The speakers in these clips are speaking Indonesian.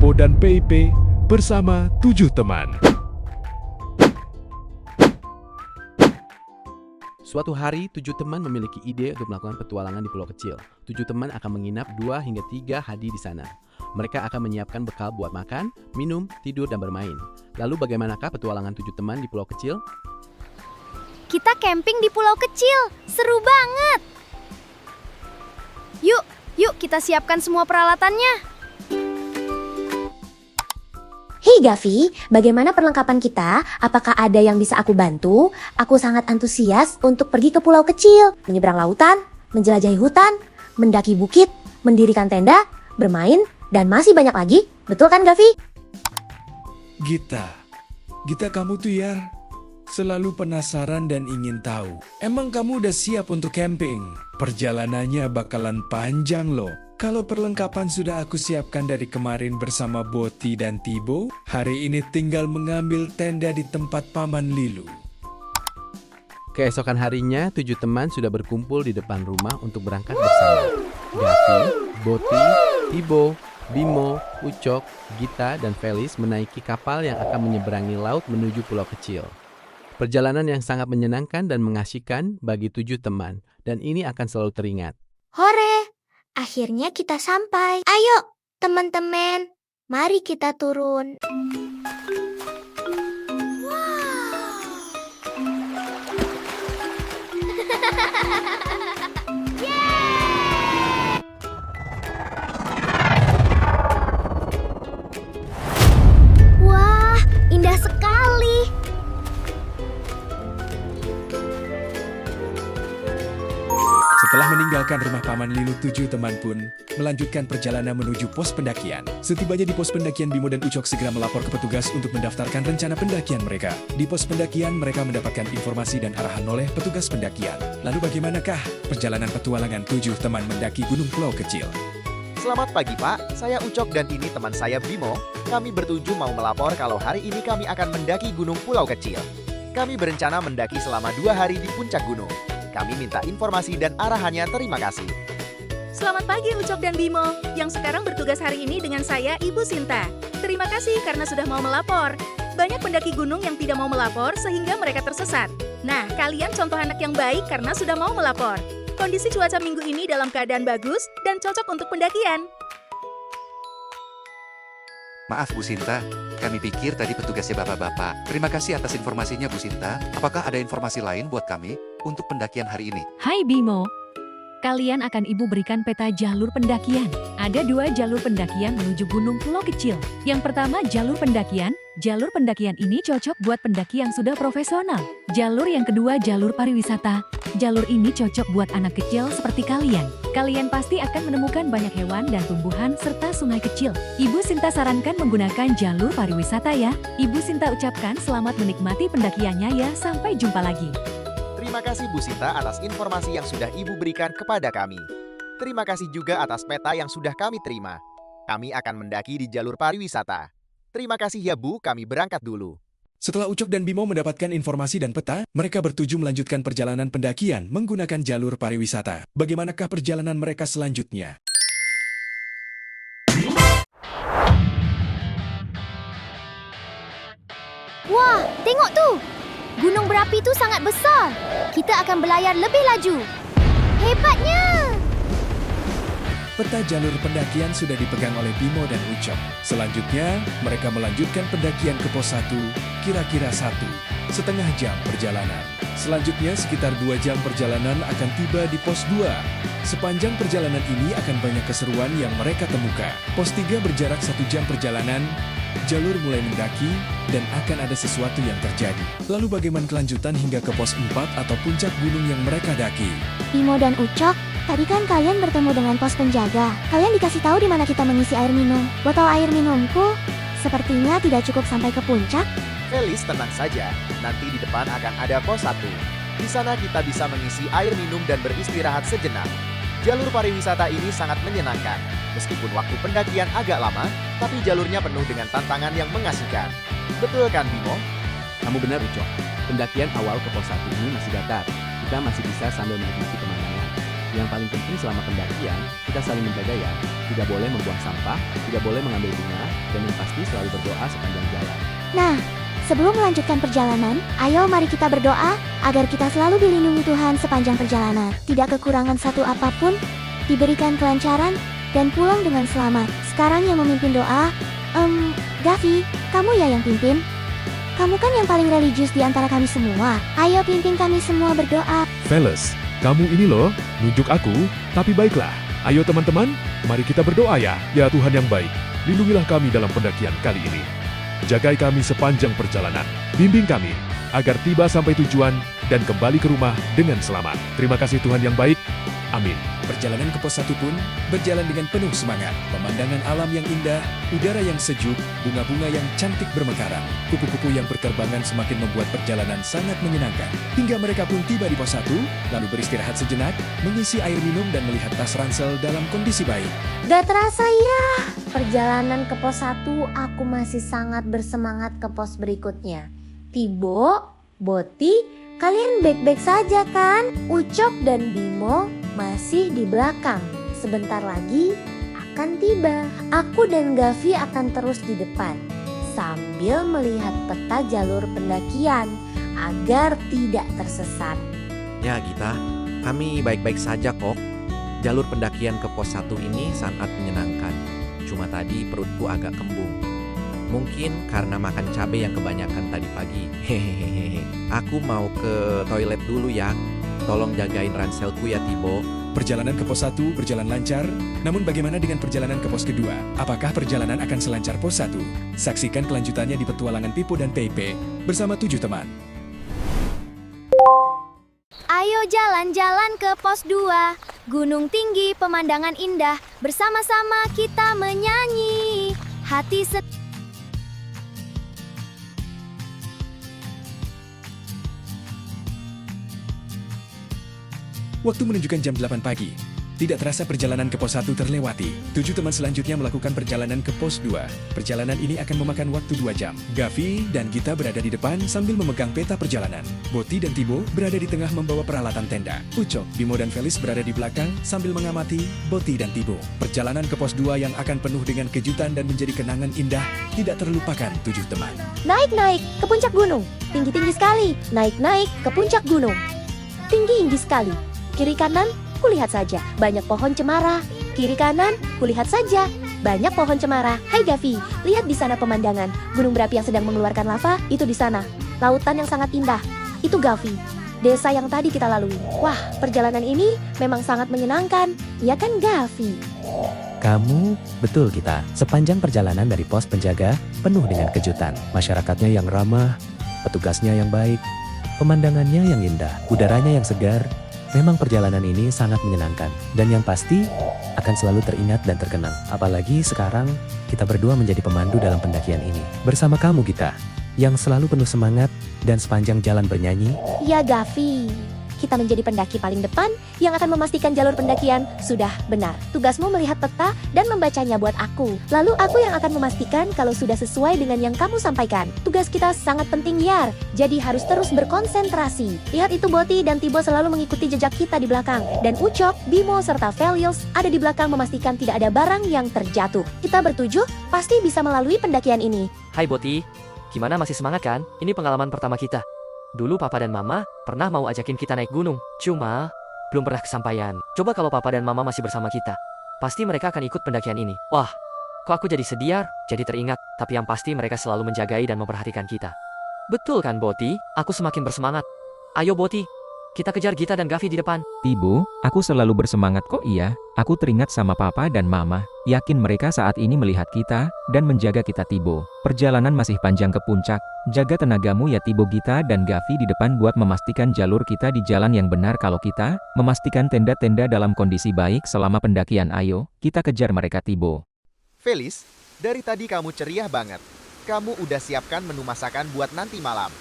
Bimo dan PIP bersama 7 teman. Suatu hari, 7 teman memiliki ide untuk melakukan petualangan di pulau kecil. 7 teman akan menginap 2 hingga 3 hari di sana. Mereka akan menyiapkan bekal buat makan, minum, tidur, dan bermain. Lalu bagaimanakah petualangan 7 teman di pulau kecil? Kita camping di pulau kecil. Seru banget. Yuk kita siapkan semua peralatannya. Hei Gavi, bagaimana perlengkapan kita? Apakah ada yang bisa aku bantu? Aku sangat antusias untuk pergi ke pulau kecil, menyeberang lautan, menjelajahi hutan, mendaki bukit, mendirikan tenda, bermain, dan masih banyak lagi. Betul kan Gavi? Gita kamu tuh ya selalu penasaran dan ingin tahu. Emang kamu udah siap untuk camping? Perjalanannya bakalan panjang loh. Kalau perlengkapan sudah aku siapkan dari kemarin bersama Boti dan Tibo, hari ini tinggal mengambil tenda di tempat Paman Lilu. Keesokan harinya, 7 teman sudah berkumpul di depan rumah untuk berangkat bersama. Gavi, Boti, Tibo, Bimo, Ucok, Gita, dan Felis menaiki kapal yang akan menyeberangi laut menuju pulau kecil. Perjalanan yang sangat menyenangkan dan mengasyikan bagi 7 teman, dan ini akan selalu teringat. Hore, akhirnya kita sampai. Ayo, teman-teman, mari kita turun. Wah, indah sekali. Setelah meninggalkan rumah Paman Lilu, 7 teman pun melanjutkan perjalanan menuju pos pendakian. Setibanya di pos pendakian, Bimo dan Ucok segera melapor ke petugas untuk mendaftarkan rencana pendakian mereka. Di pos pendakian, mereka mendapatkan informasi dan arahan oleh petugas pendakian. Lalu bagaimanakah perjalanan petualangan 7 teman mendaki Gunung Pulau Kecil? Selamat pagi Pak, saya Ucok dan ini teman saya Bimo. Kami bertujuh mau melapor kalau hari ini kami akan mendaki Gunung Pulau Kecil. Kami berencana mendaki selama 2 hari di puncak gunung. Kami minta informasi dan arahannya, terima kasih. Selamat pagi Ucok dan Bimo, yang sekarang bertugas hari ini dengan saya, Ibu Sinta. Terima kasih karena sudah mau melapor. Banyak pendaki gunung yang tidak mau melapor sehingga mereka tersesat. Nah, kalian contoh anak yang baik karena sudah mau melapor. Kondisi cuaca minggu ini dalam keadaan bagus dan cocok untuk pendakian. Maaf Bu Sinta, kami pikir tadi petugasnya bapak-bapak. Terima kasih atas informasinya Bu Sinta. Apakah ada informasi lain buat kami untuk pendakian hari ini? Hai Bimo, kalian akan Ibu berikan peta jalur pendakian. Ada 2 jalur pendakian menuju Gunung Pulau Kecil. Yang pertama jalur pendakian. Jalur pendakian ini cocok buat pendaki yang sudah profesional. Jalur yang kedua jalur pariwisata. Jalur ini cocok buat anak kecil seperti kalian. Kalian pasti akan menemukan banyak hewan dan tumbuhan serta sungai kecil. Ibu Sinta sarankan menggunakan jalur pariwisata ya. Ibu Sinta ucapkan selamat menikmati pendakiannya ya. Sampai jumpa lagi. Terima kasih Bu Sinta atas informasi yang sudah Ibu berikan kepada kami. Terima kasih juga atas peta yang sudah kami terima. Kami akan mendaki di jalur pariwisata. Terima kasih ya Bu, kami berangkat dulu. Setelah Ucok dan Bimo mendapatkan informasi dan peta, mereka bertujuh melanjutkan perjalanan pendakian menggunakan jalur pariwisata. Bagaimanakah perjalanan mereka selanjutnya? Wah, tengok tuh. Gunung berapi itu sangat besar. Kita akan berlayar lebih laju. Hebatnya! Peta jalur pendakian sudah dipegang oleh Bimo dan Ucok. Selanjutnya, mereka melanjutkan pendakian ke pos 1, kira-kira 1,5 jam perjalanan. Selanjutnya, sekitar 2 jam perjalanan akan tiba di pos 2. Sepanjang perjalanan ini akan banyak keseruan yang mereka temukan. Pos 3 berjarak 1 jam perjalanan, jalur mulai mendaki, dan akan ada sesuatu yang terjadi. Lalu bagaimana kelanjutan hingga ke pos 4 atau puncak gunung yang mereka daki? Bimo dan Ucok, tadi kan kalian bertemu dengan pos penjaga. Kalian dikasih tahu di mana kita mengisi air minum. Botol air minumku sepertinya tidak cukup sampai ke puncak. Felis, tenang saja. Nanti di depan akan ada pos 1. Di sana kita bisa mengisi air minum dan beristirahat sejenak. Jalur pariwisata ini sangat menyenangkan. Meskipun waktu pendakian agak lama, tapi jalurnya penuh dengan tantangan yang mengasihkan. Betul kan, Bimo? Kamu benar Ucok, pendakian awal ke pos 1 ini masih datar. Kita masih bisa sambil menikmati pemandangan. Yang paling penting selama pendakian, kita saling menjaga ya. Tidak boleh membuang sampah, tidak boleh mengambil bunga, dan yang pasti selalu berdoa sepanjang jalan. Nah, sebelum melanjutkan perjalanan, ayo mari kita berdoa agar kita selalu dilindungi Tuhan sepanjang perjalanan. Tidak kekurangan satu apapun, diberikan kelancaran, dan pulang dengan selamat. Sekarang yang memimpin doa, Gavi, kamu ya yang pimpin? Kamu kan yang paling religius di antara kami semua. Ayo pimpin kami semua berdoa. Veles, kamu ini loh, nunjuk aku, tapi baiklah. Ayo teman-teman, mari kita berdoa ya. Ya Tuhan yang baik, lindungilah kami dalam pendakian kali ini. Jagai kami sepanjang perjalanan. Bimbing kami, agar tiba sampai tujuan dan kembali ke rumah dengan selamat. Terima kasih Tuhan yang baik. Amin. Perjalanan ke pos 1 pun berjalan dengan penuh semangat. Pemandangan alam yang indah, udara yang sejuk, bunga-bunga yang cantik bermekaran. Kupu-kupu yang berterbangan semakin membuat perjalanan sangat menyenangkan. Hingga mereka pun tiba di pos 1, lalu beristirahat sejenak, mengisi air minum dan melihat tas ransel dalam kondisi baik. Gak terasa ya, perjalanan ke pos 1 aku masih sangat bersemangat ke pos berikutnya. Tibo, Boti, kalian baik-baik saja kan? Ucok dan Bimo masih di belakang. Sebentar lagi akan tiba. Aku dan Gavi akan terus di depan sambil melihat peta jalur pendakian agar tidak tersesat. Ya Gita, kami baik-baik saja kok. Jalur pendakian ke pos 1 ini sangat menyenangkan. Cuma tadi perutku agak kembung. Mungkin karena makan cabai yang kebanyakan tadi pagi. Hehehe. Aku mau ke toilet dulu ya. Tolong jagain ranselku ya Tibo. Perjalanan ke pos 1 berjalan lancar, namun bagaimana dengan perjalanan ke pos kedua? Apakah perjalanan akan selancar pos 1? Saksikan kelanjutannya di petualangan Pipo dan Peipe bersama 7 teman. Ayo jalan-jalan ke pos 2. Gunung tinggi, pemandangan indah. Bersama-sama kita menyanyi. Hati Waktu menunjukkan jam 8 pagi. Tidak terasa perjalanan ke pos 1 terlewati. 7 teman selanjutnya melakukan perjalanan ke pos 2. Perjalanan ini akan memakan waktu 2 jam. Gavi dan Gita berada di depan sambil memegang peta perjalanan. Boti dan Tibo berada di tengah membawa peralatan tenda. Ucok, Bimo dan Felis berada di belakang sambil mengamati Boti dan Tibo. Perjalanan ke pos 2 yang akan penuh dengan kejutan dan menjadi kenangan indah tidak terlupakan 7 teman. Naik-naik ke puncak gunung. Tinggi-tinggi sekali. Naik-naik ke puncak gunung. Tinggi-tinggi sekali. Kiri kanan, kulihat saja, banyak pohon cemara. Kiri kanan, kulihat saja, banyak pohon cemara. Hai Gavi, lihat di sana pemandangan. Gunung berapi yang sedang mengeluarkan lava, itu di sana. Lautan yang sangat indah, itu Gavi. Desa yang tadi kita lalui. Wah, perjalanan ini memang sangat menyenangkan. Ya kan Gavi? Kamu betul kita. Sepanjang perjalanan dari pos penjaga, penuh dengan kejutan. Masyarakatnya yang ramah, petugasnya yang baik, pemandangannya yang indah, udaranya yang segar. Memang perjalanan ini sangat menyenangkan, dan yang pasti akan selalu teringat dan terkenang. Apalagi sekarang kita berdua menjadi pemandu dalam pendakian ini. Bersama kamu Gita, yang selalu penuh semangat dan sepanjang jalan bernyanyi. Ya Gavi, kita menjadi pendaki paling depan yang akan memastikan jalur pendakian sudah benar. Tugasmu melihat peta dan membacanya buat aku. Lalu aku yang akan memastikan kalau sudah sesuai dengan yang kamu sampaikan. Tugas kita sangat penting Yar, jadi harus terus berkonsentrasi. Lihat itu Boti dan Tibo selalu mengikuti jejak kita di belakang. Dan Ucok, Bimo, serta Felios ada di belakang memastikan tidak ada barang yang terjatuh. Kita bertujuh pasti bisa melalui pendakian ini. Hai Boti, gimana masih semangat kan? Ini pengalaman pertama kita. Dulu Papa dan Mama pernah mau ajakin kita naik gunung, cuma belum pernah kesampaian. Coba kalau Papa dan Mama masih bersama kita, pasti mereka akan ikut pendakian ini. Wah, kok aku jadi sedih, jadi teringat, tapi yang pasti mereka selalu menjagai dan memperhatikan kita. Betul kan Boti? Aku semakin bersemangat. Ayo Boti, kita kejar Gita dan Gavi di depan. Tibo, aku selalu bersemangat kok iya. Aku teringat sama Papa dan Mama. Yakin mereka saat ini melihat kita dan menjaga kita Tibo. Perjalanan masih panjang ke puncak. Jaga tenagamu ya Tibo, Gita dan Gavi di depan buat memastikan jalur kita di jalan yang benar. Kalau kita memastikan tenda-tenda dalam kondisi baik selama pendakian. Ayo, kita kejar mereka Tibo. Felis, dari tadi kamu ceria banget. Kamu udah siapkan menu masakan buat nanti malam.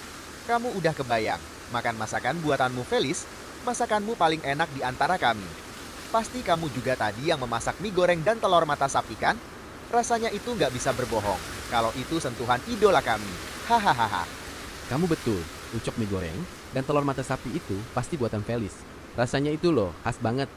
Kamu udah kebayang makan masakan buatanmu Felis, masakanmu paling enak di antara kami. Pasti kamu juga tadi yang memasak mie goreng dan telur mata sapi kan? Rasanya itu nggak bisa berbohong. Kalau itu sentuhan idola kami. Hahaha. Kamu betul, ucok mie goreng dan telur mata sapi itu pasti buatan Felis. Rasanya itu loh, khas banget.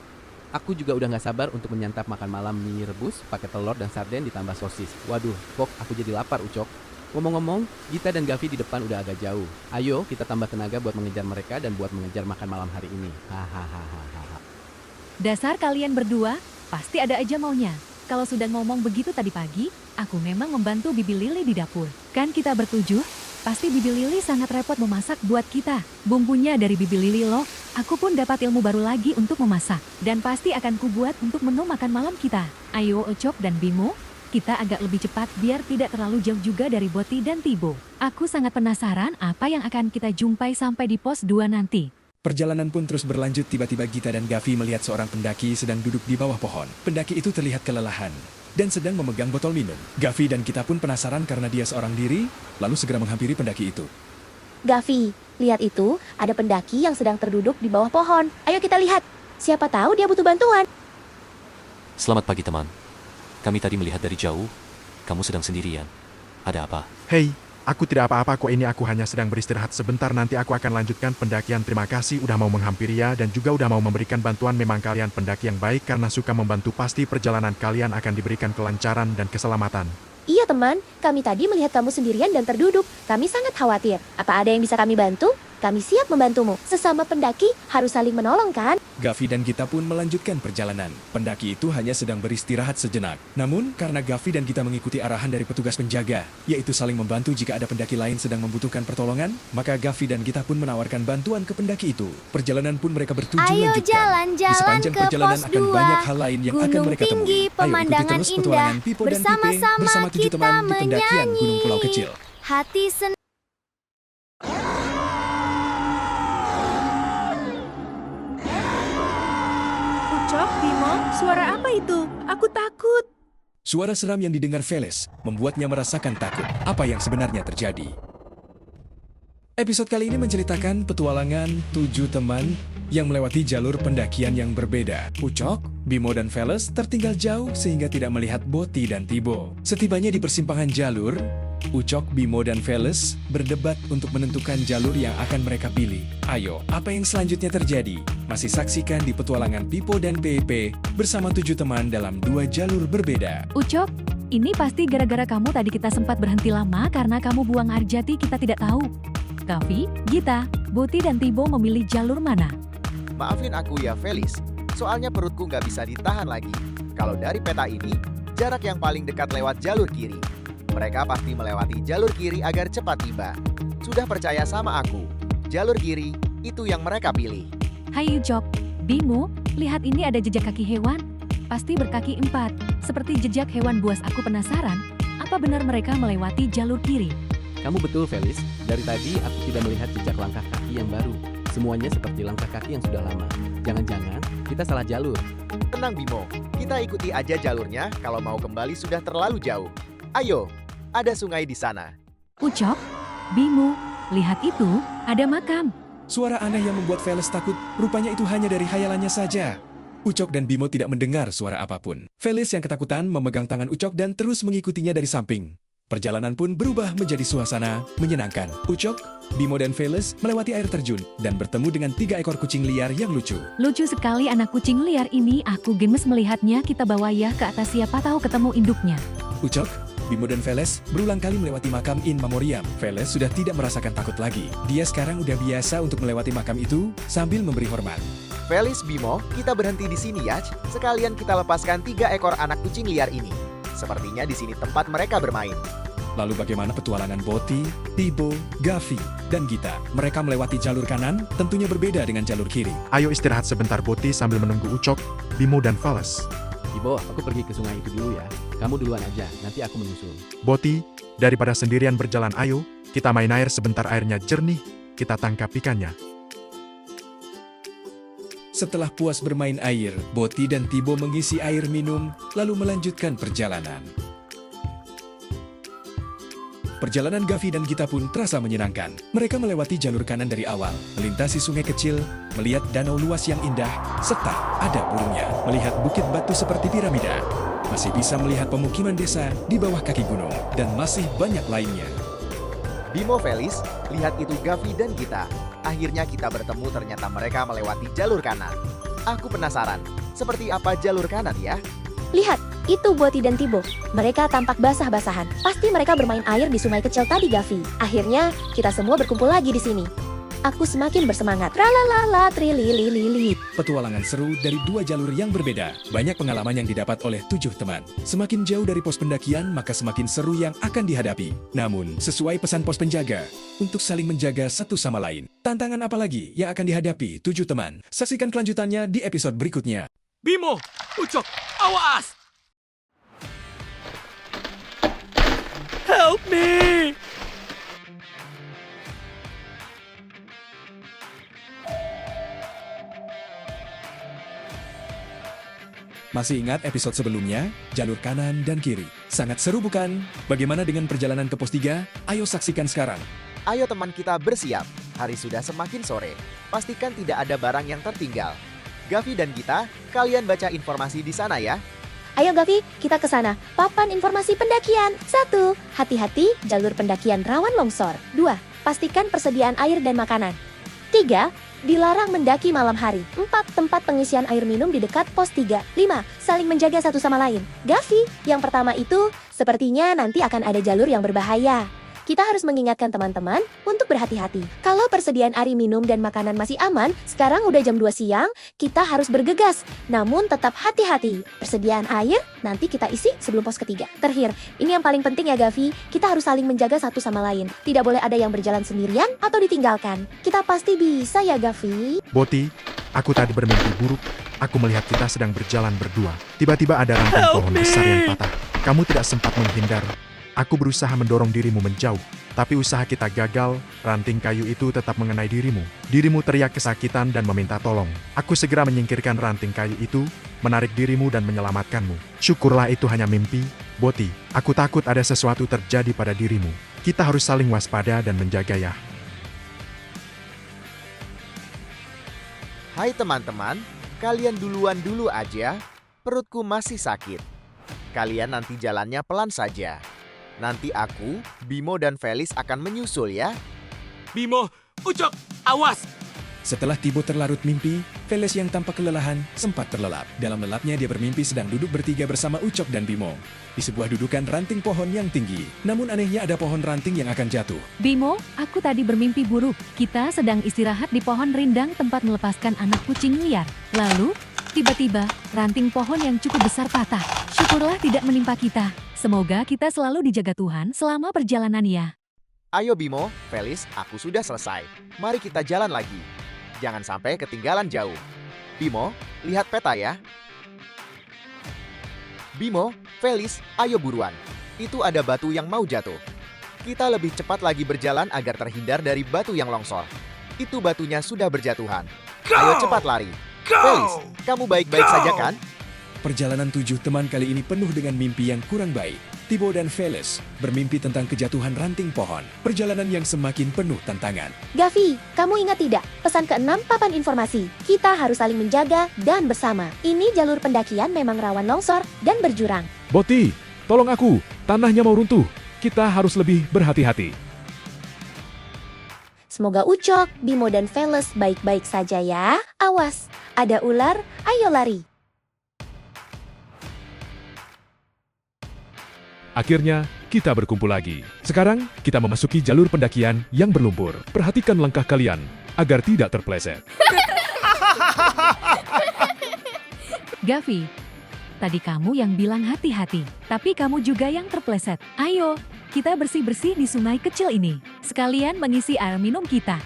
Aku juga udah gak sabar untuk menyantap makan malam mie rebus pakai telur dan sarden ditambah sosis. Waduh, kok aku jadi lapar, Ucok. Ngomong-ngomong, Gita dan Gavi di depan udah agak jauh. Ayo kita tambah tenaga buat mengejar mereka dan buat mengejar makan malam hari ini. Hahaha. Dasar kalian berdua, pasti ada aja maunya. Kalau sudah ngomong begitu tadi pagi, aku memang membantu Bibi Lili di dapur. Kan kita bertujuh, pasti Bibi Lili sangat repot memasak buat kita. Bumbunya dari Bibi Lili loh. Aku pun dapat ilmu baru lagi untuk memasak. Dan pasti akan kubuat untuk menu makan malam kita. Ayo Ucok dan Bimo, kita agak lebih cepat biar tidak terlalu jauh juga dari Boti dan Tibo. Aku sangat penasaran apa yang akan kita jumpai sampai di pos 2 nanti. Perjalanan pun terus berlanjut. Tiba-tiba Gita dan Gavi melihat seorang pendaki sedang duduk di bawah pohon. Pendaki itu terlihat kelelahan dan sedang memegang botol minum. Gavi dan Gita pun penasaran karena dia seorang diri, lalu segera menghampiri pendaki itu. Gavi, lihat itu, ada pendaki yang sedang terduduk di bawah pohon. Ayo kita lihat, siapa tahu dia butuh bantuan. Selamat pagi teman. Kami tadi melihat dari jauh, kamu sedang sendirian. Ada apa? Hei, aku tidak apa-apa kok, ini aku hanya sedang beristirahat sebentar, nanti aku akan lanjutkan pendakian. Terima kasih udah mau menghampiri ya, dan juga udah mau memberikan bantuan. Memang kalian pendaki yang baik karena suka membantu, pasti perjalanan kalian akan diberikan kelancaran dan keselamatan. Iya teman, kami tadi melihat kamu sendirian dan terduduk. Kami sangat khawatir. Apa ada yang bisa kami bantu? Kami siap membantumu. Sesama pendaki harus saling menolong kan? Gavi dan Gita pun melanjutkan perjalanan. Pendaki itu hanya sedang beristirahat sejenak. Namun, karena Gavi dan Gita mengikuti arahan dari petugas penjaga, yaitu saling membantu jika ada pendaki lain sedang membutuhkan pertolongan, maka Gavi dan Gita pun menawarkan bantuan ke pendaki itu. Perjalanan pun mereka bertuju lanjutkan. Jalan-jalan di sepanjang ke perjalanan pos akan 2. banyak hal lain yang akan Gunung mereka temui. tinggi, Ayo ikuti pemandangan terus indah. petualangan Pipo dan Pipe Bersama-sama bersama 7 kita teman di pendakian Gunung Pulau menyanyi. Kecil. Hati senang. Ucok, Bimo, suara apa itu? Aku takut. Suara seram yang didengar Veles membuatnya merasakan takut. Apa yang sebenarnya terjadi? Episode kali ini menceritakan petualangan 7 teman yang melewati jalur pendakian yang berbeda. Ucok, Bimo dan Veles tertinggal jauh sehingga tidak melihat Boti dan Tibo. Setibanya di persimpangan jalur, Ucok, Bimo, dan Veles berdebat untuk menentukan jalur yang akan mereka pilih. Ayo, apa yang selanjutnya terjadi? Masih saksikan di petualangan Pipo dan Pepe bersama 7 teman dalam 2 jalur berbeda. Ucok, ini pasti gara-gara kamu tadi kita sempat berhenti lama karena kamu buang air jati kita tidak tahu. Gavi, Gita, Boti, dan Tibo memilih jalur mana? Maafin aku ya Felis, soalnya perutku nggak bisa ditahan lagi. Kalau dari peta ini, jarak yang paling dekat lewat jalur kiri. Mereka pasti melewati jalur kiri agar cepat tiba. Sudah percaya sama aku, jalur kiri itu yang mereka pilih. Hai Ucok, Bimo, lihat ini ada jejak kaki hewan. Pasti berkaki 4, seperti jejak hewan buas. Aku penasaran, apa benar mereka melewati jalur kiri? Kamu betul, Felis. Dari tadi aku tidak melihat jejak langkah kaki yang baru. Semuanya seperti langkah kaki yang sudah lama. Jangan-jangan kita salah jalur. Tenang Bimo, kita ikuti aja jalurnya. Kalau mau kembali sudah terlalu jauh. Ayo, ada sungai di sana. Ucok, Bimo, lihat itu, ada makam. Suara aneh yang membuat Veles takut, rupanya itu hanya dari hayalannya saja. Ucok dan Bimo tidak mendengar suara apapun. Veles yang ketakutan memegang tangan Ucok dan terus mengikutinya dari samping. Perjalanan pun berubah menjadi suasana menyenangkan. Ucok, Bimo, dan Veles melewati air terjun dan bertemu dengan 3 ekor kucing liar yang lucu. Lucu sekali anak kucing liar ini, aku gemes melihatnya. Kita bawa ya ke atas, siapa tahu ketemu induknya. Ucok, Bimo, dan Veles berulang kali melewati makam In Memoriam. Veles sudah tidak merasakan takut lagi. Dia sekarang udah biasa untuk melewati makam itu sambil memberi hormat. Felis, Bimo, kita berhenti di sini ya. Sekalian kita lepaskan 3 ekor anak kucing liar ini. Sepertinya di sini tempat mereka bermain. Lalu bagaimana petualangan Boti, Tibo, Gavi, dan Gita? Mereka melewati jalur kanan, tentunya berbeda dengan jalur kiri. Ayo istirahat sebentar Boti sambil menunggu Ucok, Bimo, dan Veles. Tibo, aku pergi ke sungai itu dulu ya. Kamu duluan aja, nanti aku menyusul. Boti, daripada sendirian berjalan, ayo kita main air sebentar, airnya jernih, kita tangkap ikannya. Setelah puas bermain air, Boti dan Tibo mengisi air minum, lalu melanjutkan perjalanan. Perjalanan Gavi dan Gita pun terasa menyenangkan. Mereka melewati jalur kanan dari awal, melintasi sungai kecil, melihat danau luas yang indah, serta ada burungnya. Melihat bukit batu seperti piramida, masih bisa melihat pemukiman desa di bawah kaki gunung, dan masih banyak lainnya. Bimo, Felis, lihat itu Gavi dan Gita. Akhirnya kita bertemu, ternyata mereka melewati jalur kanan. Aku penasaran, seperti apa jalur kanan ya. Lihat, itu Boti dan Tibo. Mereka tampak basah-basahan. Pasti mereka bermain air di sungai kecil tadi, Gavi. Akhirnya, kita semua berkumpul lagi di sini. Aku semakin bersemangat. Tralalala, trilililili. Petualangan seru dari dua jalur yang berbeda. Banyak pengalaman yang didapat oleh 7 teman. Semakin jauh dari pos pendakian, maka semakin seru yang akan dihadapi. Namun, sesuai pesan pos penjaga, untuk saling menjaga satu sama lain. Tantangan apa lagi yang akan dihadapi 7 teman? Saksikan kelanjutannya di episode berikutnya. Bimo, Ucok, awas! Help me! Masih ingat episode sebelumnya? Jalur kanan dan kiri. Sangat seru bukan? Bagaimana dengan perjalanan ke pos 3? Ayo saksikan sekarang. Ayo teman kita bersiap. Hari sudah semakin sore. Pastikan tidak ada barang yang tertinggal. Gavi dan Gita, kalian baca informasi di sana ya. Ayo Gavi, kita ke sana. Papan informasi pendakian. 1. Hati-hati, jalur pendakian rawan longsor. 2. Pastikan persediaan air dan makanan. 3. Dilarang mendaki malam hari. 4. Tempat pengisian air minum di dekat pos 3. 5. Saling menjaga satu sama lain. Gavi, yang pertama itu, sepertinya nanti akan ada jalur yang berbahaya. Kita harus mengingatkan teman-teman untuk berhati-hati. Kalau persediaan air minum dan makanan masih aman, sekarang udah jam 2 siang, kita harus bergegas. Namun tetap hati-hati. Persediaan air nanti kita isi sebelum pos ketiga. Terakhir, ini yang paling penting ya Gavi, kita harus saling menjaga satu sama lain. Tidak boleh ada yang berjalan sendirian atau ditinggalkan. Kita pasti bisa ya Gavi. Boti, aku tadi bermimpi buruk. Aku melihat kita sedang berjalan berdua. Tiba-tiba ada ranting pohon besar yang patah. Kamu tidak sempat menghindar. Aku berusaha mendorong dirimu menjauh, tapi usaha kita gagal, ranting kayu itu tetap mengenai dirimu. Dirimu teriak kesakitan dan meminta tolong. Aku segera menyingkirkan ranting kayu itu, menarik dirimu dan menyelamatkanmu. Syukurlah itu hanya mimpi, Boti. Aku takut ada sesuatu terjadi pada dirimu. Kita harus saling waspada dan menjaga ya. Hai teman-teman, kalian duluan dulu aja. Perutku masih sakit. Kalian nanti jalannya pelan saja. Nanti aku, Bimo dan Felis akan menyusul ya. Bimo, Ucok, awas! Setelah Tibo terlarut mimpi, Felis yang tampak kelelahan sempat terlelap. Dalam lelapnya dia bermimpi sedang duduk bertiga bersama Ucok dan Bimo. Di sebuah dudukan ranting pohon yang tinggi. Namun anehnya ada pohon ranting yang akan jatuh. Bimo, aku tadi bermimpi buruk. Kita sedang istirahat di pohon rindang tempat melepaskan anak kucing liar. Lalu, tiba-tiba, ranting pohon yang cukup besar patah. Syukurlah tidak menimpa kita. Semoga kita selalu dijaga Tuhan selama perjalanan ya. Ayo Bimo, Felis, aku sudah selesai. Mari kita jalan lagi. Jangan sampai ketinggalan jauh. Bimo, lihat peta ya. Bimo, Felis, ayo buruan. Itu ada batu yang mau jatuh. Kita lebih cepat lagi berjalan agar terhindar dari batu yang longsor. Itu batunya sudah berjatuhan. Ayo cepat lari. Felis, kamu baik-baik saja kan? Perjalanan 7 teman kali ini penuh dengan mimpi yang kurang baik. Tibo dan Felis bermimpi tentang kejatuhan ranting pohon. Perjalanan yang semakin penuh tantangan. Gavi, kamu ingat tidak? Pesan ke-6 papan informasi. Kita harus saling menjaga dan bersama. Ini jalur pendakian memang rawan longsor dan berjurang. Boti, tolong aku. Tanahnya mau runtuh. Kita harus lebih berhati-hati. Semoga Ucok, Bimo dan Felis baik-baik saja ya. Awas, ada ular, ayo lari. Akhirnya, kita berkumpul lagi. Sekarang, kita memasuki jalur pendakian yang berlumpur. Perhatikan langkah kalian, agar tidak terpeleset. Gavi, tadi kamu yang bilang hati-hati, tapi kamu juga yang terpeleset. Ayo, kita bersih-bersih di sungai kecil ini. Sekalian mengisi air minum kita.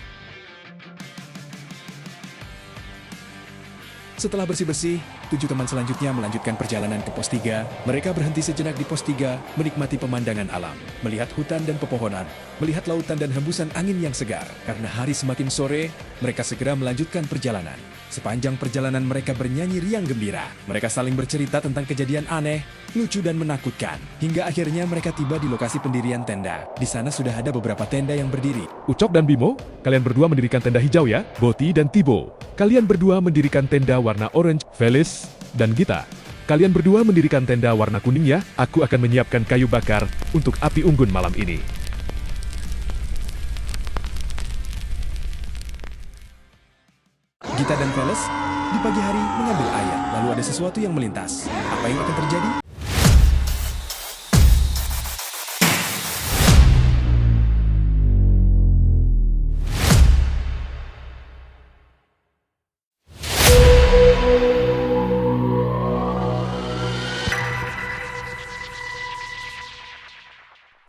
Setelah bersih-bersih, 7 teman selanjutnya melanjutkan perjalanan ke pos 3. Mereka berhenti sejenak di pos 3, menikmati pemandangan alam, melihat hutan dan pepohonan, melihat lautan dan hembusan angin yang segar. Karena hari semakin sore, mereka segera melanjutkan perjalanan. Sepanjang perjalanan mereka bernyanyi riang gembira. Mereka saling bercerita tentang kejadian aneh, lucu dan menakutkan. Hingga akhirnya mereka tiba di lokasi pendirian tenda. Di sana sudah ada beberapa tenda yang berdiri. Ucok dan Bimo, kalian berdua mendirikan tenda hijau ya. Boti dan Tibo, kalian berdua mendirikan tenda warna orange. Felis dan Gita, kalian berdua mendirikan tenda warna kuning ya. Aku akan menyiapkan kayu bakar untuk api unggun malam ini. Gita dan Felis Di pagi hari mengambil air, lalu ada sesuatu yang melintas. Apa yang akan terjadi?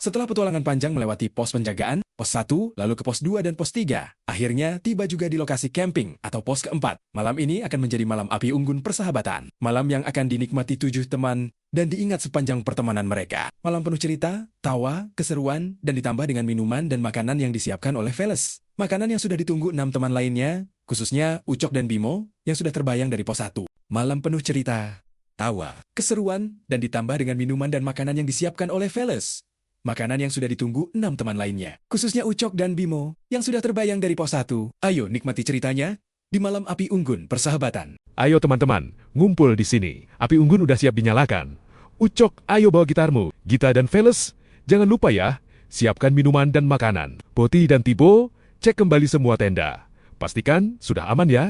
Setelah petualangan panjang melewati pos penjagaan, pos 1, lalu ke pos 2 dan pos 3, akhirnya tiba juga di lokasi camping atau pos keempat. Malam ini akan menjadi malam api unggun persahabatan. Malam yang akan dinikmati 7 teman dan diingat sepanjang pertemanan mereka. Malam penuh cerita, tawa, keseruan, dan ditambah dengan minuman dan makanan yang disiapkan oleh Veles. Makanan yang sudah ditunggu 6 teman lainnya, khususnya Ucok dan Bimo, yang sudah terbayang dari pos 1. Malam penuh cerita, tawa, keseruan, dan ditambah dengan minuman dan makanan yang disiapkan oleh Veles. Makanan yang sudah ditunggu 6 teman lainnya, khususnya Ucok dan Bimo, yang sudah terbayang dari pos 1. Ayo nikmati ceritanya di malam api unggun persahabatan. Ayo teman-teman, ngumpul di sini. Api unggun udah siap dinyalakan. Ucok, ayo bawa gitarmu. Gita dan Veles, jangan lupa ya, siapkan minuman dan makanan. Boti dan Tibo, cek kembali semua tenda. Pastikan sudah aman ya.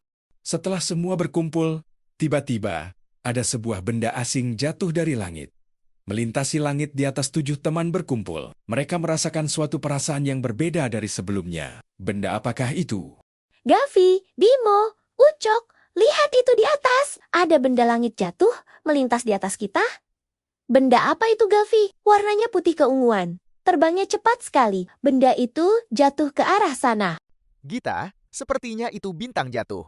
Setelah semua berkumpul, tiba-tiba ada sebuah benda asing jatuh dari langit. Melintasi langit di atas 7 teman berkumpul. Mereka merasakan suatu perasaan yang berbeda dari sebelumnya. Benda apakah itu? Gavi, Bimo, Ucok, lihat itu di atas. Ada benda langit jatuh, melintas di atas kita. Benda apa itu, Gavi? Warnanya putih keunguan. Terbangnya cepat sekali. Benda itu jatuh ke arah sana. Gita, sepertinya itu bintang jatuh.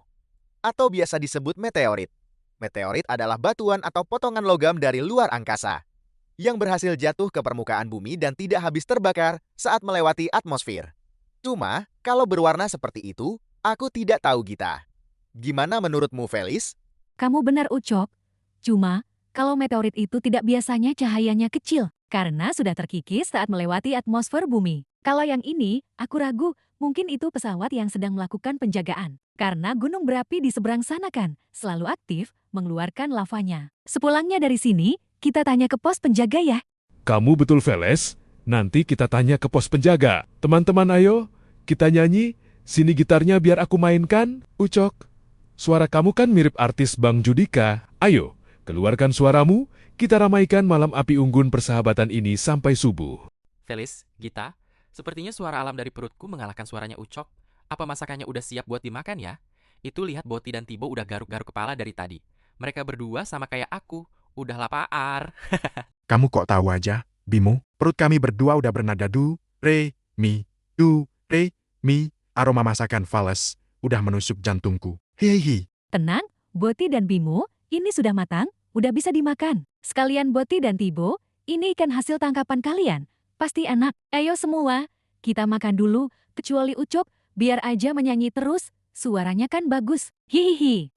Atau biasa disebut meteorit. Meteorit adalah batuan atau potongan logam dari luar angkasa yang berhasil jatuh ke permukaan bumi dan tidak habis terbakar saat melewati atmosfer. Cuma, kalau berwarna seperti itu, aku tidak tahu, Gita. Gimana menurutmu, Veles? Kamu benar, Ucok. Cuma, kalau meteorit itu tidak biasanya cahayanya kecil, karena sudah terkikis saat melewati atmosfer bumi. Kalau yang ini, aku ragu, mungkin itu pesawat yang sedang melakukan penjagaan. Karena gunung berapi di seberang sana kan, selalu aktif, mengeluarkan lavanya. Sepulangnya dari sini, kita tanya ke pos penjaga ya. Kamu betul, Veles. Nanti kita tanya ke pos penjaga. Teman-teman ayo, kita nyanyi. Sini gitarnya biar aku mainkan. Ucok, suara kamu kan mirip artis Bang Judika. Ayo, keluarkan suaramu. Kita ramaikan malam api unggun persahabatan ini sampai subuh. Veles, Gita, sepertinya suara alam dari perutku mengalahkan suaranya Ucok. Apa masakannya udah siap buat dimakan ya? Itu lihat Boti dan Tibo udah garuk-garuk kepala dari tadi. Mereka berdua sama kayak aku. Udah lapar. Kamu kok tahu aja, Bimo? Perut kami berdua udah bernada du, re, mi, du, re, mi. Aroma masakan Veles udah menusuk jantungku. Hihihi. Tenang, Boti dan Bimo, ini sudah matang, udah bisa dimakan. Sekalian Boti dan Tibo, ini ikan hasil tangkapan kalian. Pasti enak. Ayo semua, kita makan dulu, kecuali Ucok, biar aja menyanyi terus, suaranya kan bagus. Hihihi.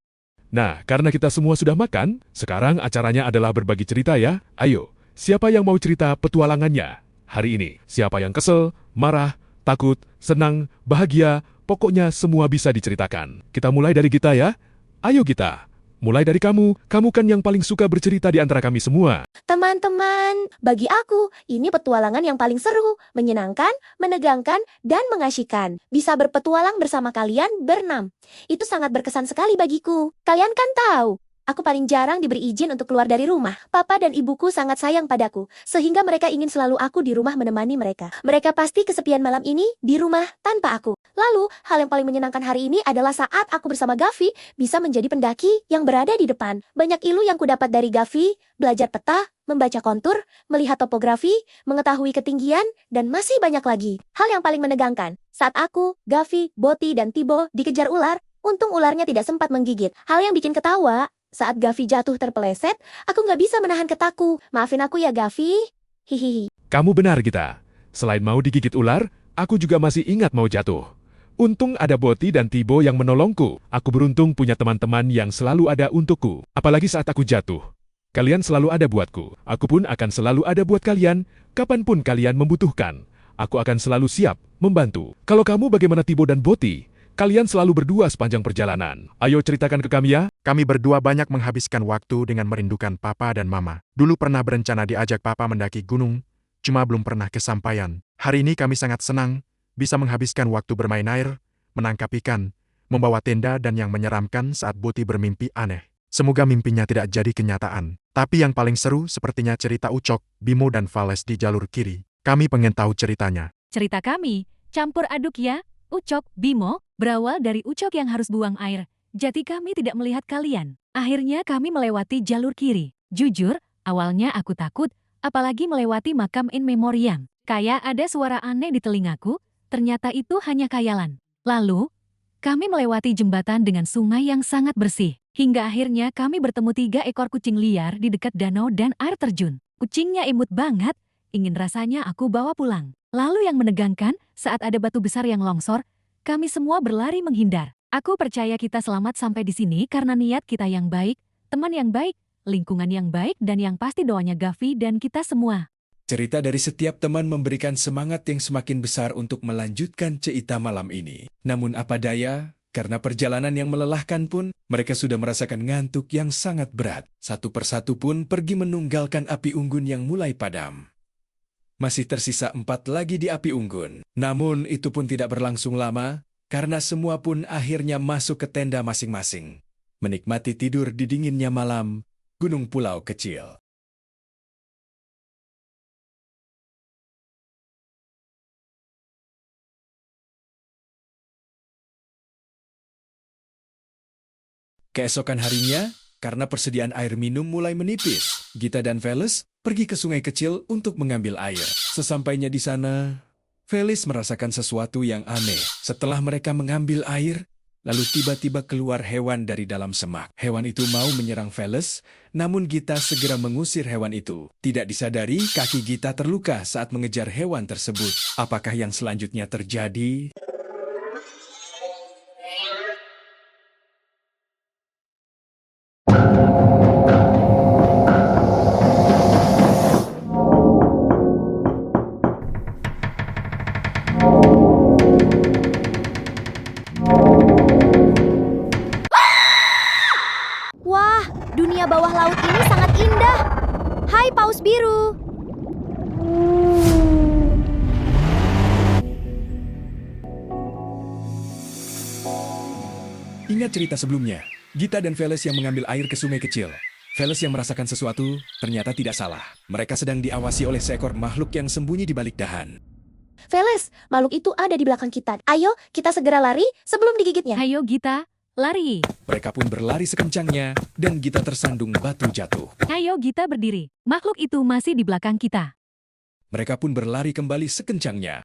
Nah, karena kita semua sudah makan, sekarang acaranya adalah berbagi cerita ya. Ayo, siapa yang mau cerita petualangannya hari ini? Siapa yang kesel, marah, takut, senang, bahagia, pokoknya semua bisa diceritakan. Kita mulai dari Gita ya. Ayo Gita, mulai dari kamu. Kamu kan yang paling suka bercerita di antara kami semua. Teman-teman, bagi aku, ini petualangan yang paling seru, menyenangkan, menegangkan, dan mengasyikkan. Bisa berpetualang bersama kalian berenam. Itu sangat berkesan sekali bagiku. Kalian kan tahu, aku paling jarang diberi izin untuk keluar dari rumah. Papa dan ibuku sangat sayang padaku, sehingga mereka ingin selalu aku di rumah menemani mereka. Mereka pasti kesepian malam ini di rumah tanpa aku. Lalu, hal yang paling menyenangkan hari ini adalah saat aku bersama Gavi bisa menjadi pendaki yang berada di depan. Banyak ilmu yang kudapat dari Gavi, belajar peta, membaca kontur, melihat topografi, mengetahui ketinggian, dan masih banyak lagi. Hal yang paling menegangkan, saat aku, Gavi, Boti, dan Tibo dikejar ular, untung ularnya tidak sempat menggigit. Hal yang bikin ketawa, saat Gavi jatuh terpeleset, aku nggak bisa menahan ketaku. Maafin aku ya Gavi. Hihihi. Kamu benar Gita. Selain mau digigit ular, aku juga masih ingat mau jatuh. Untung ada Boti dan Tibo yang menolongku. Aku beruntung punya teman-teman yang selalu ada untukku. Apalagi saat aku jatuh. Kalian selalu ada buatku. Aku pun akan selalu ada buat kalian, kapanpun kalian membutuhkan. Aku akan selalu siap membantu. Kalau kamu bagaimana Tibo dan Boti? Kalian selalu berdua sepanjang perjalanan. Ayo ceritakan ke kami ya. Kami berdua banyak menghabiskan waktu dengan merindukan Papa dan Mama. Dulu pernah berencana diajak Papa mendaki gunung, cuma belum pernah kesampaian. Hari ini kami sangat senang bisa menghabiskan waktu bermain air, menangkap ikan, membawa tenda dan yang menyeramkan saat Boti bermimpi aneh. Semoga mimpinya tidak jadi kenyataan. Tapi yang paling seru sepertinya cerita Ucok, Bimo dan Fales di jalur kiri. Kami pengen tahu ceritanya. Cerita kami, campur aduk ya, Ucok, Bimo, berawal dari Ucok yang harus buang air. Jadi kami tidak melihat kalian. Akhirnya kami melewati jalur kiri. Jujur, awalnya aku takut, apalagi melewati makam in memoriam. Kayak ada suara aneh di telingaku, ternyata itu hanya khayalan. Lalu, kami melewati jembatan dengan sungai yang sangat bersih. Hingga akhirnya kami bertemu 3 ekor kucing liar di dekat danau dan air terjun. Kucingnya imut banget, ingin rasanya aku bawa pulang. Lalu yang menegangkan, saat ada batu besar yang longsor, kami semua berlari menghindar. Aku percaya kita selamat sampai di sini karena niat kita yang baik, teman yang baik, lingkungan yang baik, dan yang pasti doanya Gavi dan kita semua. Cerita dari setiap teman memberikan semangat yang semakin besar untuk melanjutkan cerita malam ini. Namun apa daya, karena perjalanan yang melelahkan pun, mereka sudah merasakan ngantuk yang sangat berat. Satu persatu pun pergi menunggalkan api unggun yang mulai padam. Masih tersisa 4 lagi di api unggun. Namun itu pun tidak berlangsung lama, karena semua pun akhirnya masuk ke tenda masing-masing. Menikmati tidur di dinginnya malam, Gunung Pulau Kecil. Keesokan harinya, karena persediaan air minum mulai menipis, Gita dan Fales pergi ke sungai kecil untuk mengambil air. Sesampainya di sana, Fales merasakan sesuatu yang aneh. Setelah mereka mengambil air, lalu tiba-tiba keluar hewan dari dalam semak. Hewan itu mau menyerang Fales, namun Gita segera mengusir hewan itu. Tidak disadari, kaki Gita terluka saat mengejar hewan tersebut. Apakah yang selanjutnya terjadi? Wah, dunia bawah laut ini sangat indah. Hai Paus Biru. Ingat cerita sebelumnya, Gita dan Fales yang mengambil air ke sungai kecil. Fales yang merasakan sesuatu ternyata tidak salah. Mereka sedang diawasi oleh seekor makhluk yang sembunyi di balik dahan. Fales, makhluk itu ada di belakang kita. Ayo, kita segera lari sebelum digigitnya. Ayo Gita, lari. Mereka pun berlari sekencangnya, dan Gita tersandung batu jatuh. Ayo Gita berdiri. Makhluk itu masih di belakang kita. Mereka pun berlari kembali sekencangnya.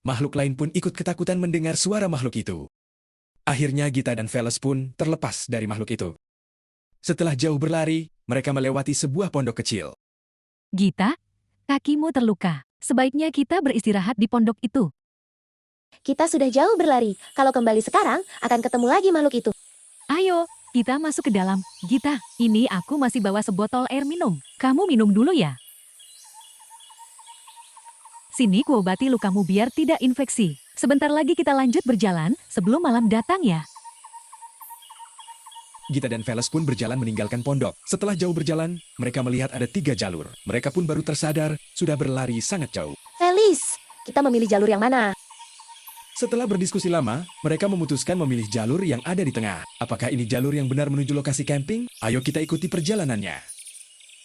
Makhluk lain pun ikut ketakutan mendengar suara makhluk itu. Akhirnya Gita dan Fales pun terlepas dari makhluk itu. Setelah jauh berlari, mereka melewati sebuah pondok kecil. Gita, kakimu terluka. Sebaiknya kita beristirahat di pondok itu. Kita sudah jauh berlari. Kalau kembali sekarang, akan ketemu lagi makhluk itu. Ayo, kita masuk ke dalam. Gita, ini aku masih bawa sebotol air minum. Kamu minum dulu ya. Sini kuobati lukamu biar tidak infeksi. Sebentar lagi kita lanjut berjalan sebelum malam datang ya. Gita dan Fales pun berjalan meninggalkan pondok. Setelah jauh berjalan, mereka melihat ada 3 jalur. Mereka pun baru tersadar, sudah berlari sangat jauh. Felis, kita memilih jalur yang mana? Setelah berdiskusi lama, mereka memutuskan memilih jalur yang ada di tengah. Apakah ini jalur yang benar menuju lokasi camping? Ayo kita ikuti perjalanannya.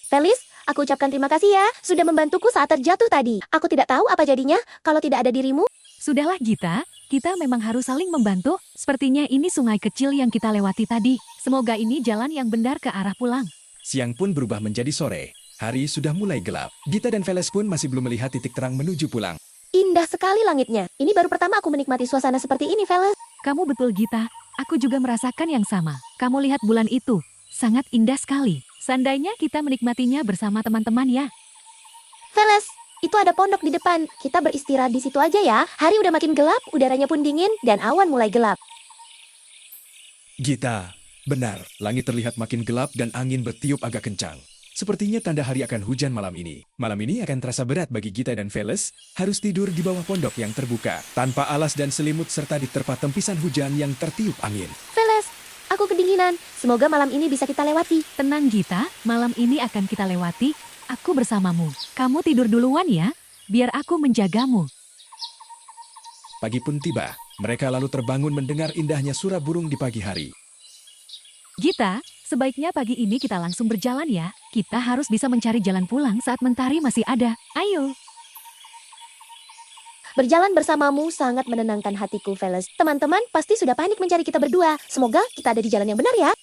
Felis, aku ucapkan terima kasih ya, sudah membantuku saat terjatuh tadi. Aku tidak tahu apa jadinya kalau tidak ada dirimu. Sudahlah Gita, kita memang harus saling membantu. Sepertinya ini sungai kecil yang kita lewati tadi. Semoga ini jalan yang benar ke arah pulang. Siang pun berubah menjadi sore. Hari sudah mulai gelap. Gita dan Fales pun masih belum melihat titik terang menuju pulang. Indah sekali langitnya. Ini baru pertama aku menikmati suasana seperti ini, Feles. Kamu betul Gita, aku juga merasakan yang sama. Kamu lihat bulan itu, sangat indah sekali. Seandainya kita menikmatinya bersama teman-teman ya. Feles, itu ada pondok di depan. Kita beristirahat di situ aja ya. Hari udah makin gelap, udaranya pun dingin, dan awan mulai gelap. Gita, benar. Langit terlihat makin gelap dan angin bertiup agak kencang. Sepertinya tanda hari akan hujan malam ini. Malam ini akan terasa berat bagi Gita dan Fales, harus tidur di bawah pondok yang terbuka, tanpa alas dan selimut serta diterpa tempisan hujan yang tertiup angin. Feles, aku kedinginan. Semoga malam ini bisa kita lewati. Tenang Gita, malam ini akan kita lewati. Aku bersamamu. Kamu tidur duluan ya, biar aku menjagamu. Pagi pun tiba. Mereka lalu terbangun mendengar indahnya suara burung di pagi hari. Gita, sebaiknya pagi ini kita langsung berjalan ya. Kita harus bisa mencari jalan pulang saat mentari masih ada. Ayo. Berjalan bersamamu sangat menenangkan hatiku, Veles. Teman-teman pasti sudah panik mencari kita berdua. Semoga kita ada di jalan yang benar ya.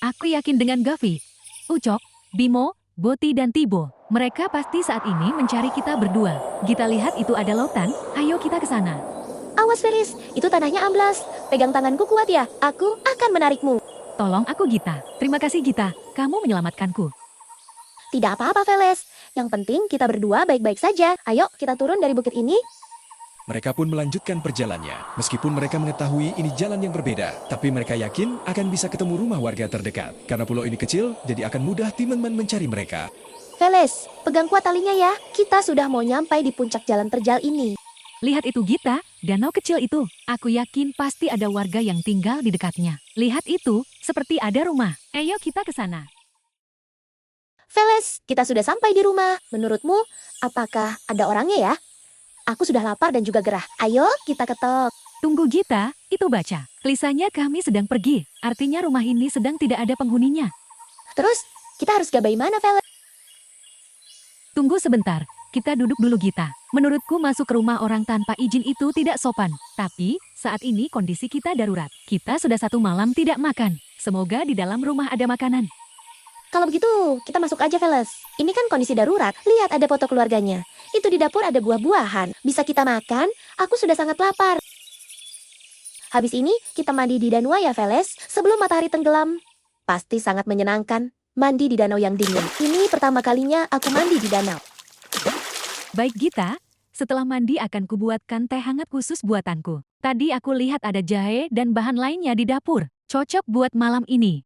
Aku yakin dengan Gavi, Ucok, Bimo, Boti dan Tibo. Mereka pasti saat ini mencari kita berdua. Gita lihat itu ada lautan, ayo kita ke sana. Awas Veles, itu tanahnya amblas. Pegang tanganku kuat ya, aku akan menarikmu. Tolong aku Gita. Terima kasih Gita, kamu menyelamatkanku. Tidak apa-apa Veles, yang penting kita berdua baik-baik saja. Ayo kita turun dari bukit ini. Mereka pun melanjutkan perjalanannya. Meskipun mereka mengetahui ini jalan yang berbeda, tapi mereka yakin akan bisa ketemu rumah warga terdekat. Karena pulau ini kecil, jadi akan mudah teman-teman mencari mereka. Veles, pegang kuat talinya ya. Kita sudah mau nyampai di puncak jalan terjal ini. Lihat itu Gita, danau kecil itu. Aku yakin pasti ada warga yang tinggal di dekatnya. Lihat itu, seperti ada rumah. Ayo kita ke sana. Veles, kita sudah sampai di rumah. Menurutmu, apakah ada orangnya ya? Aku sudah lapar dan juga gerah. Ayo kita ketok. Tunggu Gita, itu baca. Tulisannya kami sedang pergi. Artinya rumah ini sedang tidak ada penghuninya. Terus, kita harus gabai mana, Veles? Tunggu sebentar. Kita duduk dulu Gita. Menurutku masuk ke rumah orang tanpa izin itu tidak sopan. Tapi, saat ini kondisi kita darurat. Kita sudah 1 malam tidak makan. Semoga di dalam rumah ada makanan. Kalau begitu, kita masuk aja, Veles. Ini kan kondisi darurat. Lihat ada foto keluarganya. Itu di dapur ada buah-buahan. Bisa kita makan? Aku sudah sangat lapar. Habis ini, kita mandi di danau ya, Veles. Sebelum matahari tenggelam. Pasti sangat menyenangkan. Mandi di danau yang dingin. Ini pertama kalinya aku mandi di danau. Baik Gita, setelah mandi akan kubuatkan teh hangat khusus buatanku. Tadi aku lihat ada jahe dan bahan lainnya di dapur. Cocok buat malam ini.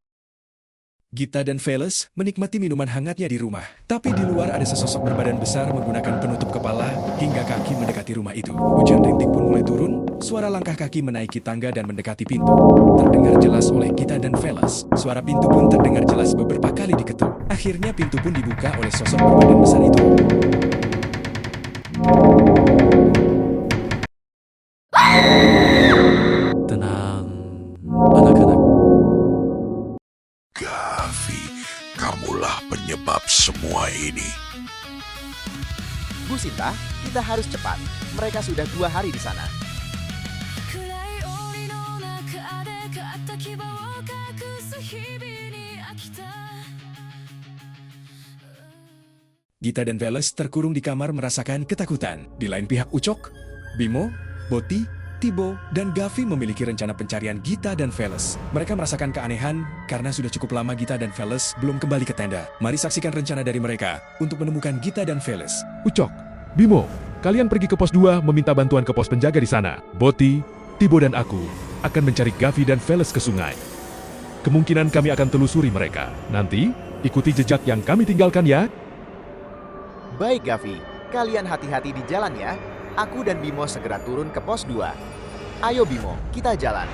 Gita dan Veles menikmati minuman hangatnya di rumah. Tapi di luar ada sesosok berbadan besar menggunakan penutup kepala hingga kaki mendekati rumah itu. Hujan rintik pun mulai turun, suara langkah kaki menaiki tangga dan mendekati pintu. Terdengar jelas oleh Gita dan Veles. Suara pintu pun terdengar jelas beberapa kali diketuk. Akhirnya pintu pun dibuka oleh sosok berbadan besar itu. Tenang, anak-anak. Gavi, kamulah penyebab semua ini. Bu Sinta, kita harus cepat. Mereka sudah 2 hari di sana. Gita dan Veles terkurung di kamar merasakan ketakutan. Di lain pihak Ucok, Bimo, Boti, Tibo, dan Gavi memiliki rencana pencarian Gita dan Veles. Mereka merasakan keanehan karena sudah cukup lama Gita dan Veles belum kembali ke tenda. Mari saksikan rencana dari mereka untuk menemukan Gita dan Veles. Ucok, Bimo, kalian pergi ke pos 2 meminta bantuan ke pos penjaga di sana. Boti, Tibo dan aku akan mencari Gavi dan Veles ke sungai. Kemungkinan kami akan telusuri mereka. Nanti, ikuti jejak yang kami tinggalkan ya. Baik Gavi, kalian hati-hati di jalan ya. Aku dan Bimo segera turun ke pos 2. Ayo Bimo, kita jalan.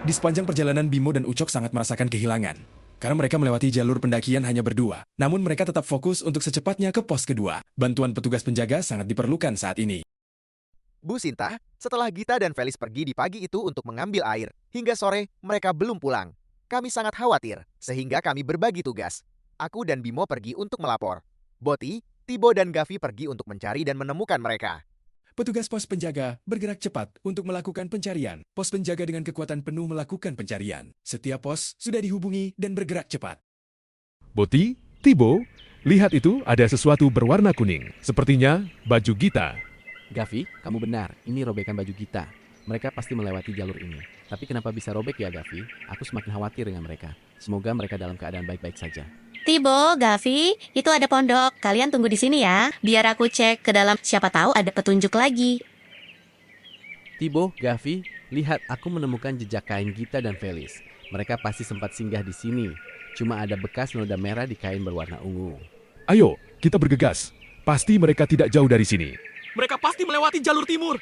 Di sepanjang perjalanan Bimo dan Ucok sangat merasakan kehilangan. Karena mereka melewati jalur pendakian hanya berdua. Namun mereka tetap fokus untuk secepatnya ke pos kedua. Bantuan petugas penjaga sangat diperlukan saat ini. Bu Sinta, setelah Gita dan Veles pergi di pagi itu untuk mengambil air, hingga sore mereka belum pulang. Kami sangat khawatir, sehingga kami berbagi tugas. Aku dan Bimo pergi untuk melapor. Boti, Tibo dan Gavi pergi untuk mencari dan menemukan mereka. Petugas pos penjaga bergerak cepat untuk melakukan pencarian. Pos penjaga dengan kekuatan penuh melakukan pencarian. Setiap pos sudah dihubungi dan bergerak cepat. Boti, Tibo, lihat itu ada sesuatu berwarna kuning. Sepertinya baju Gita. Gavi, kamu benar. Ini robekan baju Gita. Mereka pasti melewati jalur ini. Tapi kenapa bisa robek ya Gavi? Aku semakin khawatir dengan mereka. Semoga mereka dalam keadaan baik-baik saja. Tibo, Gavi, itu ada pondok. Kalian tunggu di sini ya. Biar aku cek ke dalam, siapa tahu ada petunjuk lagi. Tibo, Gavi, lihat aku menemukan jejak kain Gita dan Veles. Mereka pasti sempat singgah di sini. Cuma ada bekas noda merah di kain berwarna ungu. Ayo, kita bergegas. Pasti mereka tidak jauh dari sini. Mereka pasti melewati jalur timur.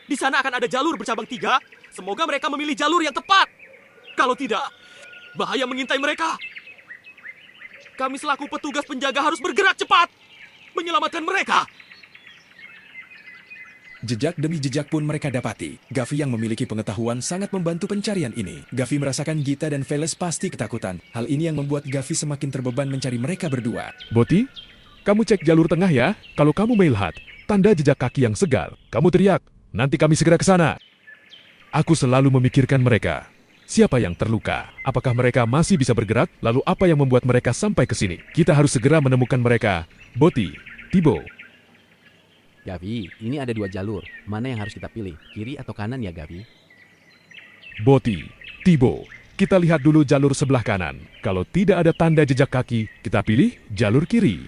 Di sana akan ada jalur bercabang 3. Semoga mereka memilih jalur yang tepat. Kalau tidak, bahaya mengintai mereka. Kami selaku petugas penjaga harus bergerak cepat menyelamatkan mereka. Jejak demi jejak pun mereka dapati. Gavi yang memiliki pengetahuan sangat membantu pencarian ini. Gavi merasakan Gita dan Veles pasti ketakutan. Hal ini yang membuat Gavi semakin terbeban mencari mereka berdua. Boti, kamu cek jalur tengah ya. Kalau kamu melihat tanda jejak kaki yang segar, kamu teriak. Nanti kami segera ke sana. Aku selalu memikirkan mereka. Siapa yang terluka? Apakah mereka masih bisa bergerak? Lalu apa yang membuat mereka sampai ke sini? Kita harus segera menemukan mereka. Boti, Tibo. Gavi, ini ada 2 jalur. Mana yang harus kita pilih? Kiri atau kanan ya, Gavi? Boti, Tibo, kita lihat dulu jalur sebelah kanan. Kalau tidak ada tanda jejak kaki, kita pilih jalur kiri.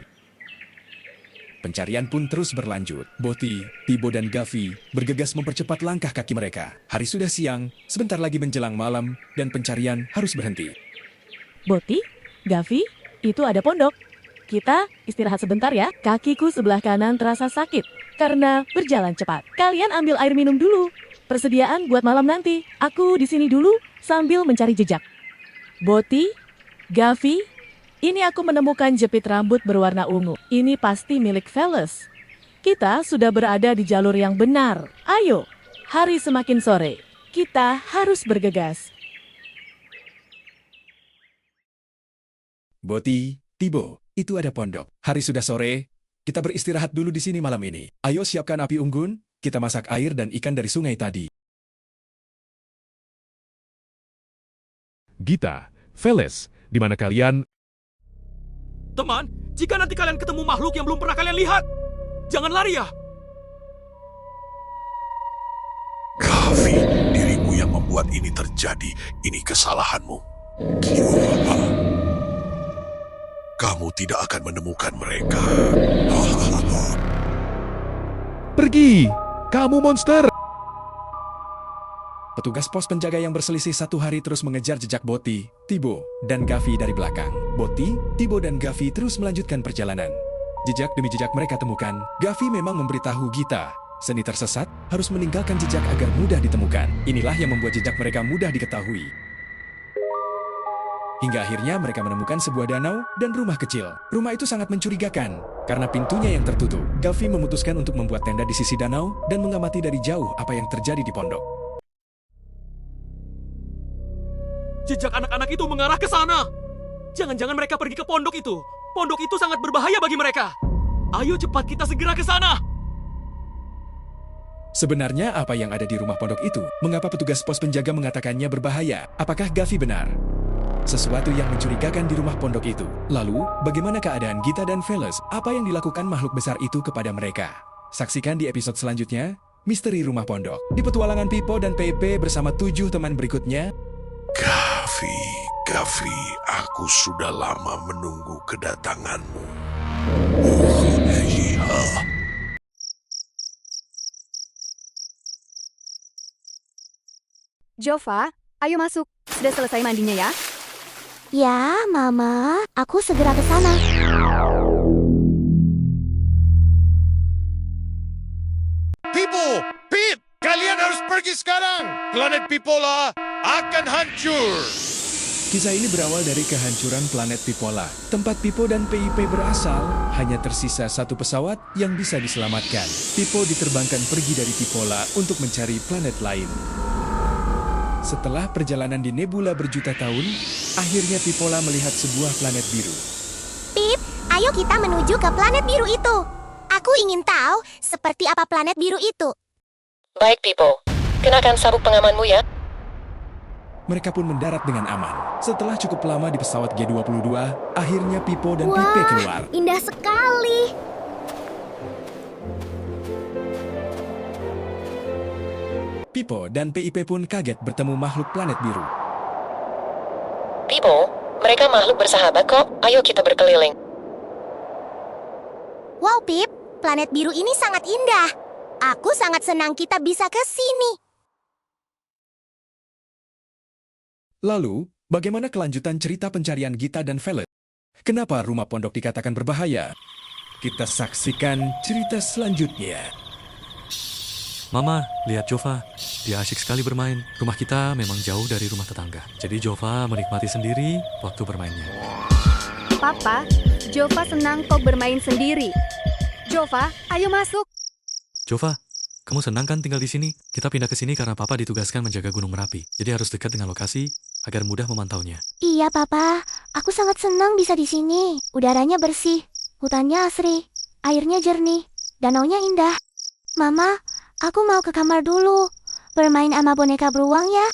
Pencarian pun terus berlanjut. Boti, Tibo, dan Gavi bergegas mempercepat langkah kaki mereka. Hari sudah siang, sebentar lagi menjelang malam, dan pencarian harus berhenti. Boti, Gavi, itu ada pondok. Kita istirahat sebentar ya. Kakiku sebelah kanan terasa sakit karena berjalan cepat. Kalian ambil air minum dulu. Persediaan buat malam nanti. Aku di sini dulu sambil mencari jejak. Boti, Gavi, ini aku menemukan jepit rambut berwarna ungu. Ini pasti milik Veles. Kita sudah berada di jalur yang benar. Ayo, hari semakin sore. Kita harus bergegas. Boti, Tibo, itu ada pondok. Hari sudah sore, kita beristirahat dulu di sini malam ini. Ayo siapkan api unggun, kita masak air dan ikan dari sungai tadi. Gita, Veles, di mana kalian? Teman, jika nanti kalian ketemu makhluk yang belum pernah kalian lihat, jangan lari ya. Gavi, dirimu yang membuat ini terjadi. Ini kesalahanmu. Kamu tidak akan menemukan mereka. Pergi! Kamu monster! Petugas pos penjaga yang berselisih 1 hari terus mengejar jejak Boti, Tibo, dan Gavi dari belakang. Boti, Tibo, dan Gavi terus melanjutkan perjalanan. Jejak demi jejak mereka temukan, Gavi memang memberitahu Gita, seni tersesat harus meninggalkan jejak agar mudah ditemukan. Inilah yang membuat jejak mereka mudah diketahui. Hingga akhirnya mereka menemukan sebuah danau dan rumah kecil. Rumah itu sangat mencurigakan, karena pintunya yang tertutup. Gavi memutuskan untuk membuat tenda di sisi danau dan mengamati dari jauh apa yang terjadi di pondok. Jejak anak-anak itu mengarah ke sana. Jangan-jangan mereka pergi ke pondok itu. Pondok itu sangat berbahaya bagi mereka. Ayo cepat kita segera ke sana. Sebenarnya apa yang ada di rumah pondok itu? Mengapa petugas pos penjaga mengatakannya berbahaya? Apakah Gavi benar? Sesuatu yang mencurigakan di rumah pondok itu. Lalu, bagaimana keadaan Gita dan Veles? Apa yang dilakukan makhluk besar itu kepada mereka? Saksikan di episode selanjutnya, Misteri Rumah Pondok. Di petualangan Pipo dan Pepe bersama 7 teman berikutnya. Gavi, aku sudah lama menunggu kedatanganmu. Jova, ayo masuk. Sudah selesai mandinya ya? Ya, Mama. Aku segera ke sana. Pipo, Pip, kalian harus pergi sekarang. Planet Pipola akan hancur. Kisah ini berawal dari kehancuran planet Pipola. Tempat Pipo dan PIP berasal, hanya tersisa 1 pesawat yang bisa diselamatkan. Pipo diterbangkan pergi dari Pipola untuk mencari planet lain. Setelah perjalanan di nebula berjuta tahun, akhirnya Pipola melihat sebuah planet biru. Pip, ayo kita menuju ke planet biru itu. Aku ingin tahu seperti apa planet biru itu. Baik, Pipo. Kenakan sabuk pengamanmu ya. Mereka pun mendarat dengan aman. Setelah cukup lama di pesawat G22, akhirnya Pipo dan Wah, Pipe keluar. Indah sekali. Pipo dan PIP pun kaget bertemu makhluk planet biru. Pipo, mereka makhluk bersahabat kok. Ayo kita berkeliling. Wow, Pip, planet biru ini sangat indah. Aku sangat senang kita bisa ke sini. Lalu, bagaimana kelanjutan cerita pencarian Gita dan Veles? Kenapa rumah pondok dikatakan berbahaya? Kita saksikan cerita selanjutnya. Mama, lihat Jova. Dia asyik sekali bermain. Rumah kita memang jauh dari rumah tetangga. Jadi Jova menikmati sendiri waktu bermainnya. Papa, Jova senang kau bermain sendiri. Jova, ayo masuk. Jova, Kamu senang kan tinggal di sini? Kita pindah ke sini karena Papa ditugaskan menjaga Gunung Merapi. Jadi harus dekat dengan lokasi agar mudah memantaunya. Iya, Papa. Aku sangat senang bisa di sini. Udaranya bersih, hutannya asri, airnya jernih, danaunya indah. Mama, aku mau ke kamar dulu. Bermain sama boneka beruang ya.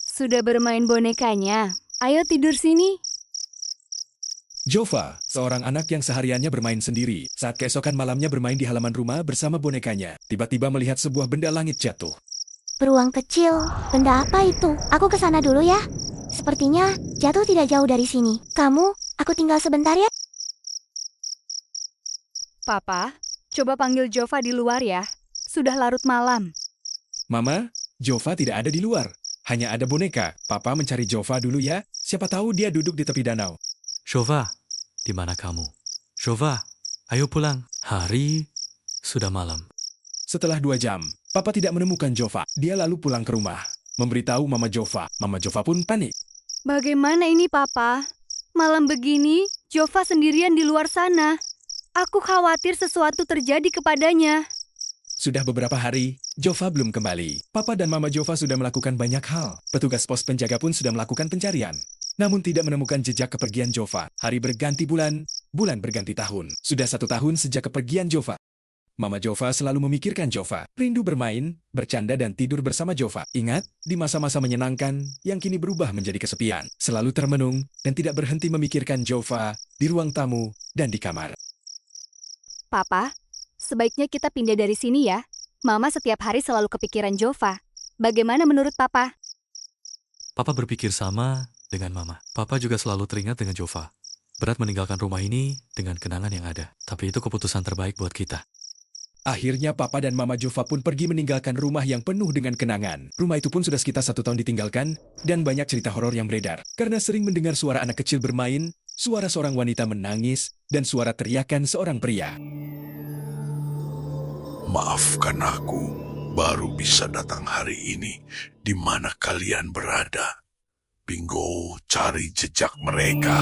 Sudah bermain bonekanya? Ayo tidur sini. Jova, seorang anak yang sehariannya bermain sendiri, saat keesokan malamnya bermain di halaman rumah bersama bonekanya, tiba-tiba melihat sebuah benda langit jatuh. Beruang kecil, benda apa itu? Aku ke sana dulu ya. Sepertinya jatuh tidak jauh dari sini. Kamu, aku tinggal sebentar ya. Papa, coba panggil Jova di luar ya. Sudah larut malam. Mama, Jova tidak ada di luar. Hanya ada boneka. Papa mencari Jova dulu ya. Siapa tahu dia duduk di tepi danau. Jova, di mana kamu? Jova, ayo pulang. Hari sudah malam. Setelah 2 jam, Papa tidak menemukan Jova. Dia lalu pulang ke rumah, memberitahu Mama Jova. Mama Jova pun panik. Bagaimana ini, Papa? Malam begini, Jova sendirian di luar sana. Aku khawatir sesuatu terjadi kepadanya. Sudah beberapa hari, Jova belum kembali. Papa dan Mama Jova sudah melakukan banyak hal. Petugas pos penjaga pun sudah melakukan pencarian. Namun tidak menemukan jejak kepergian Jova. Hari berganti bulan, bulan berganti tahun. Sudah 1 tahun sejak kepergian Jova. Mama Jova selalu memikirkan Jova. Rindu bermain, bercanda dan tidur bersama Jova. Ingat, di masa-masa menyenangkan yang kini berubah menjadi kesepian. Selalu termenung dan tidak berhenti memikirkan Jova di ruang tamu dan di kamar. Papa, sebaiknya kita pindah dari sini ya. Mama setiap hari selalu kepikiran Jova. Bagaimana menurut Papa? Papa berpikir sama dengan Mama. Papa juga selalu teringat dengan Jova. Berat meninggalkan rumah ini dengan kenangan yang ada. Tapi itu keputusan terbaik buat kita. Akhirnya Papa dan Mama Jova pun pergi meninggalkan rumah yang penuh dengan kenangan. Rumah itu pun sudah sekitar 1 tahun ditinggalkan, dan banyak cerita horor yang beredar. Karena sering mendengar suara anak kecil bermain, suara seorang wanita menangis, dan suara teriakan seorang pria. Maafkan aku, baru bisa datang hari ini. Di mana kalian berada? Bingo, cari jejak mereka.